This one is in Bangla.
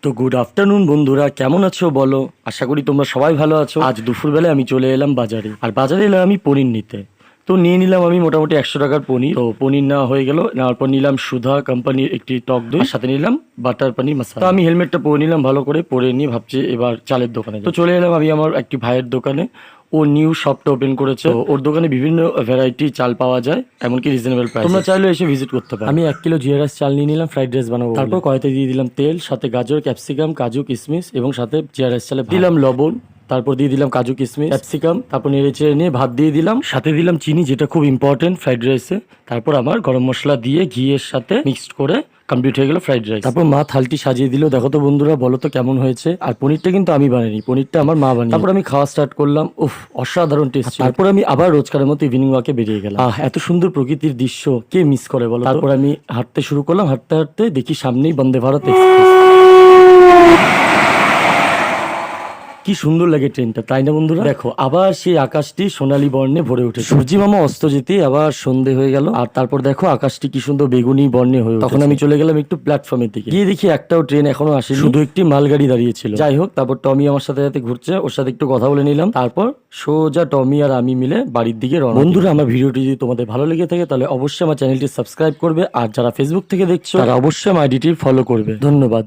তো গুড আফটারনুন বন্ধুরা, কেমন আছো বলো? আশা করি তোমরা সবাই ভালো আছো। আজ দুপুরবেলায় আমি চলে এলাম বাজারে, আর বাজারে এলাম আমি পনির নিতে। তো নিয়ে নিলাম আমি মোটামুটি 100 টাকার পনির। তো পনির নেওয়া হয়ে গেল, নেওয়ার পর নিলাম সুধা কোম্পানির একটি টক দই, আর সাথে নিলাম বাটার পনির মশলা। তো আমি হেলমেটটা পরে নিলাম, ভালো করে পরে নিয়ে ভাবছি এবার চালের দোকানে যাবো। তো চলে এলাম আমি আমার একটি ভাইয়ের দোকানে। ও নিউ শপটা ওপেন করেছে। তো ওর দোকানে বিভিন্ন ভ্যারাইটি চাল পাওয়া যায়, এমনকি রিজনেবল প্রাইস। তোমরা চাইলে এসে ভিজিট করতে পারো। আমি 1 কিলো জিরা রাইস চাল নিয়ে নিলাম ফ্রাইড রাইস বানাবো। তারপর কড়াইতে দিয়ে দিলাম তেল, সাথে গাজর, ক্যাপসিকাম, কাজু, কিশমিশ এবং সাথে জিরা রাইস চালে দিলাম লবণ। তারপর দিয়ে দিলাম কাজু, কিশমিশ, ক্যাপসিকাম। তারপর নেড়ে চেড়ে নিয়ে ভাত দিয়ে দিলাম, সাথে দিলাম চিনি, যেটা খুব ইম্পর্টেন্ট ফ্রাইড রাইসে। তারপর আমার গরম মশলা দিয়ে ঘিয়ের সাথে মিক্সড করে কমপ্লিট হয়ে গেল ফ্রাইড রাইস। তারপর মা থালটি সাজিয়ে দিল। দেখো তো বন্ধুরা, বলো তো কেমন হয়েছে। আর পনিরটা কিন্তু আমি বানাইনি, পনিরটা আমার মা বানিয়ে। তারপর আমি খাওয়া স্টার্ট করলাম। উফ, অসাধারণ টেস্ট। তারপর আমি আবার রোজকারের মতো ইভিনিং ওয়াকে বেরিয়ে গেলাম। এত সুন্দর প্রকৃতির দৃশ্য কে মিস করে বলো। তারপর আমি হাঁটতে শুরু করলাম। হাঁটতে হাঁটতে দেখি সামনেই বন্দে ভারত এক্সপ্রেস। কি সুন্দর লাগে ট্রেনটা, তাই না বন্ধুরা? দেখো আবার সেই আকাশটি সোনালী বর্ণে ভরে উঠে, সূর্যি মামা অস্ত যেতে আবার সন্ধে হয়ে গেল। আর তারপর দেখো আকাশটি কি সুন্দর বেগুনি বর্ণে হয়ে উঠেছে। তখন আমি চলে গেলাম একটু প্ল্যাটফর্মের দিকে, গিয়ে দেখি একটাও ট্রেন এখনো আসেনি, শুধু একটি মালগাড়ি দাঁড়িয়েছিল। যাই হোক, তারপর টমি আমার সাথে সাথে ঘুরছে, ওর সাথে একটু কথা বলে নিলাম। তারপর সোজা টমি আর আমি মিলে বাড়ির দিকে রওনা। বন্ধুরা, আমার ভিডিওটি যদি তোমাদের ভালো লেগে থাকে তাহলে অবশ্যই আমার চ্যানেলটি সাবস্ক্রাইব করবে, আর যারা ফেসবুক থেকে দেখছো তারা অবশ্যই আমার আইডিটি ফলো করবে। ধন্যবাদ।